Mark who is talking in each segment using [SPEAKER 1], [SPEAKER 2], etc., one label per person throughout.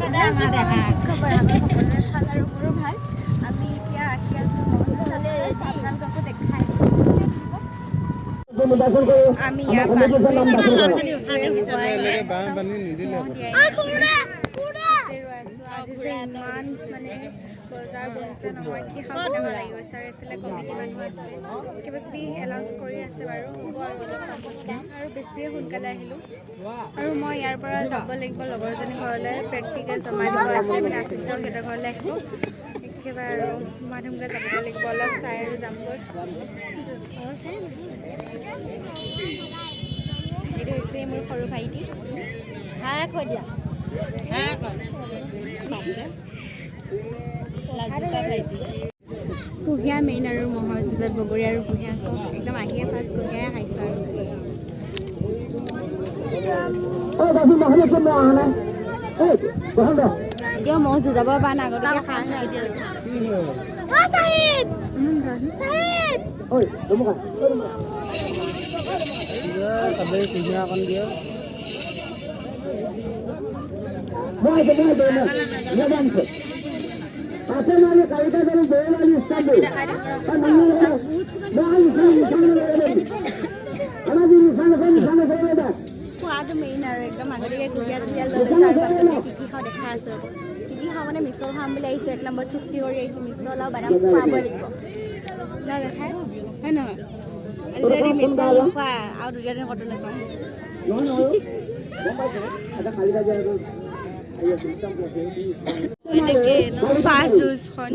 [SPEAKER 1] খবৰ আমাৰ সকলোৰে ভাল আৰু মোৰো ভাল। আমি এতিয়া আহি আছোঁ মহোৎসৱ চাবলৈ। আপোনালোককো দেখাই দিম। আমি ইয়াৰ আজি যে ইমান মানে বজাৰ বহিছে নহয়, কি খাব লাগি গৈছে। আৰু এইফালে কমিটি মানুহ আছে, কিবা কিবি এলাউন্স কৰি আছে বাৰু। হ'ব আৰু অলপ পাছতকৈ, আৰু বেছিয়ে সোনকালে আহিলোঁ। আৰু মই ইয়াৰ পৰা যাব লাগিব লগৰজনী ঘৰলৈ, প্ৰেক্টিকেল জমা দিব আছে। মানে আছিষ্টেণ্ট সিহঁতৰ ঘৰলৈ আহিব একেবাৰে, আৰু সোনকালে যাব লাগিব। অলপ চাই আৰু যামগৈ। এইটো হৈছে মোৰ সৰু ভাইটি। কৈ দিয়া কুঁহিয়া মেইন আৰু মহৰ যুঁজত বগৰী আৰু কুঁহিয়া চব একদম আহিয়ে ফাৰ্ষ্ট কুঁহিয়াই খাইছোঁ। আৰু এতিয়া মহ যুঁজাব পৰা নাই, আগতে খোৱাটো মেইন আৰু একদম আগতীয়াকৈ কুঁহিয়া চুহিয়া লৈ লৈছোঁ। আৰু পাছতে কি কি খাওঁ দেখা আছোঁ। কি কি খাওঁ মানে মিছল খাম বুলি আহিছোঁ। 1 নম্বৰত চুক্তি কৰি আহিছোঁ, মিছল আৰু বাদাম খোৱাবই লাগিব ন দেখাই, হয় নহয়? আজি যদি মিছল নোখোৱা আৰু 2 দিন ক'তো নাযাওঁ। ফাৰ্ষ্ট জুচখন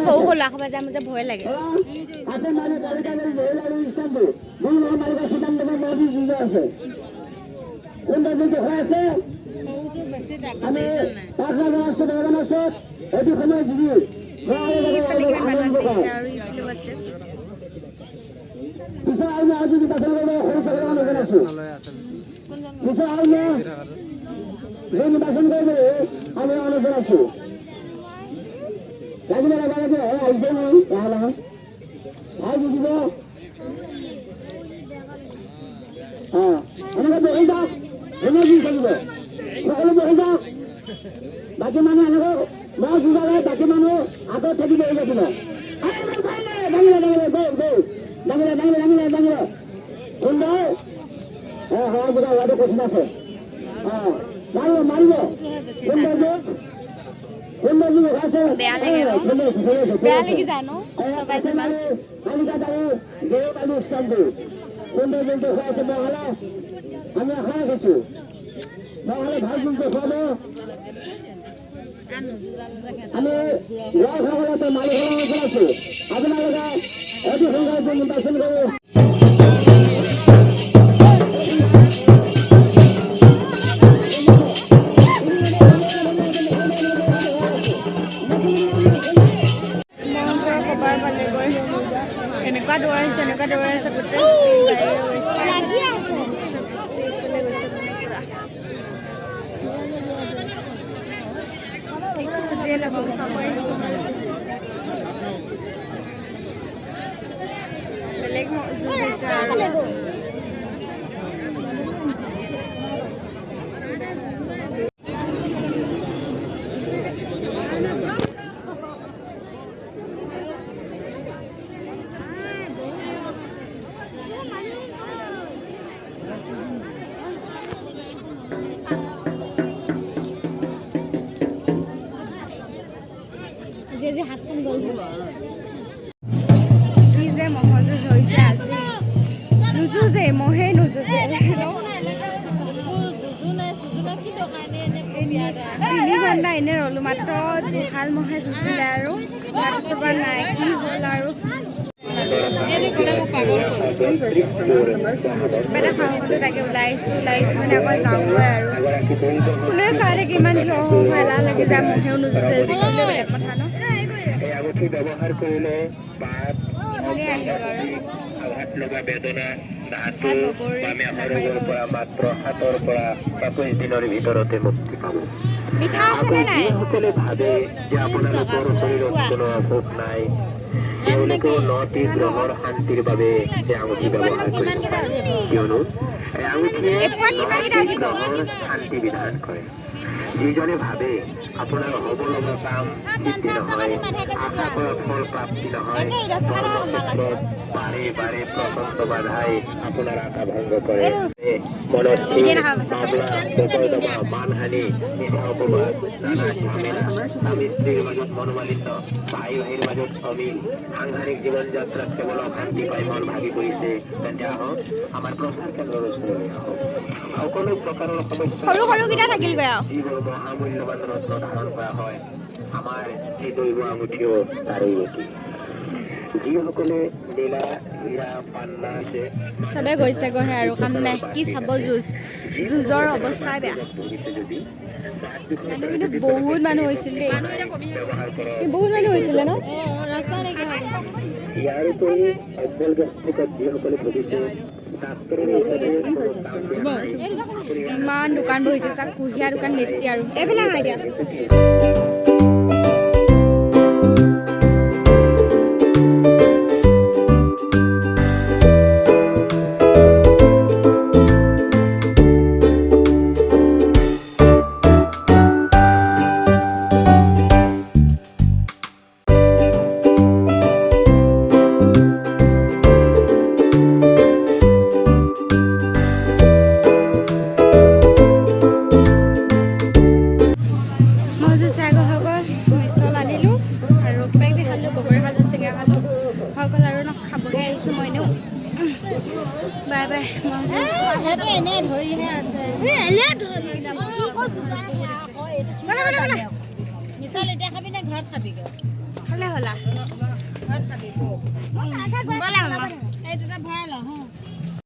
[SPEAKER 1] সৰু সৰু লাখ বাজাৰ মতে ভয় লাগে। বাকী মানুহ এনেকৈ মই বুজালে বাকী মানুহ আগত থাকিব লাগিব। কঠিন আছে মাৰিব বেয়া লাগি যায় ন। আমি আশা ৰাখিছো নহ'লে ভাল যোনটো খুৱাব আমি লৰাসকলতে মালিকসকলৰ আছো। আপোনালোকে অতি সোনকালে নিৰ্বাচন কৰি এনেকুৱা দৌৰাইছে গোটেই বেলেগ হাতখন গ'ল। কি যে মহযুঁজ হৈছে আজি, নুযুঁজে মহে নুযুঁজে। 3 ঘণ্টা এনে ৰ'লো, মাত্ৰ দুহাল মহে যুঁজিলে আৰু তাৰপিছৰ পৰা নাই। কি হ'ল আৰু বেটা খাওঁতে তাকে ওলাই আহিছোঁ মানে আকৌ যাওঁগৈ আৰু কোনে চাই থাকে ইমান থিয় হওঁ এলাহ লাগি যায়। মহেও নুযুঁজে বেলেগ কথা ন। ব্যৱহাৰ কৰিলে আঘাত লগা বেদনা মাত্ৰ 7 পৰা 21 দিনৰ ভিতৰতে মুক্তি পাব। মিঠা আছেনে নাই
[SPEAKER 2] যিসকলে ভাবে যে আপোনালোকৰ শৰীৰত কোনো অসুখ নাই তেওঁলোকেও 9টি গ্ৰহৰ শান্তিৰ বাবে এই আঙুঠি ব্যৱহাৰ কৰিছে কিয়নো এই আঙুঠিয়ে 9টি গ্ৰহৰ শান্তি বিধান কৰে যিজনে ভাবে আপোনাৰ হ'ব লগা কাম সিদ্ধি নহয় আশা কৰা ফল প্ৰাপ্তি নহয় কৰ্মক্ষেত্ৰত বাৰে বাৰে প্ৰচণ্ড বাধাই আপোনাৰ আশা ভংগ কৰে মনত মামলা মোকৰ্দমা মানহানি মিছা অপবাদ নানা ঝামেলা স্বামী স্ত্ৰীৰ মাজত মনোমালিন্য ভাই ভাইৰ মাজত অমিল সাংসাৰিক জীৱন যাত্ৰাত কেৱল অশান্তি পাই মন ভাগি পৰিছে তেন্তে আহক আমাৰ প্ৰচাৰ কেন্দ্ৰৰ ওচৰলৈ আহক সকলো প্ৰকাৰৰ সমস্যা
[SPEAKER 1] সৰুকেইটা থাকিলগৈ আৰু
[SPEAKER 2] যিবোৰ মহামূল্যবান ৰত্ন ধাৰণ কৰা হয় আমাৰ এই দৈব আঙুঠিও তাৰেই এটি যিসকলে নীলা হীৰা পান্না আছে
[SPEAKER 1] চবে গৈছে গৈ আৰু কাম নাই কি চাব যুঁজৰ অৱস্থাই বেয়া মানুহ কিন্তু বহুত মানুহ হৈছিল দেই বহুত মানুহ হৈছিলে ন
[SPEAKER 2] ইয়াৰ উপৰি অব্বল গেষ্ট্ৰিকত যিসকলে ভুগিছে
[SPEAKER 1] ইমান দোকান বহিছে চাওক কুঁহিয়াৰ দোকান বেছি আৰু এইফালে আহা এতিয়া বাই বাই সেইটো এনেই ধৰিহে আছে মিছাল এতিয়া খাবি নে ঘৰত খাবি খালে হ'লা ঘৰত খাবি এই দুটা ভৰাই ল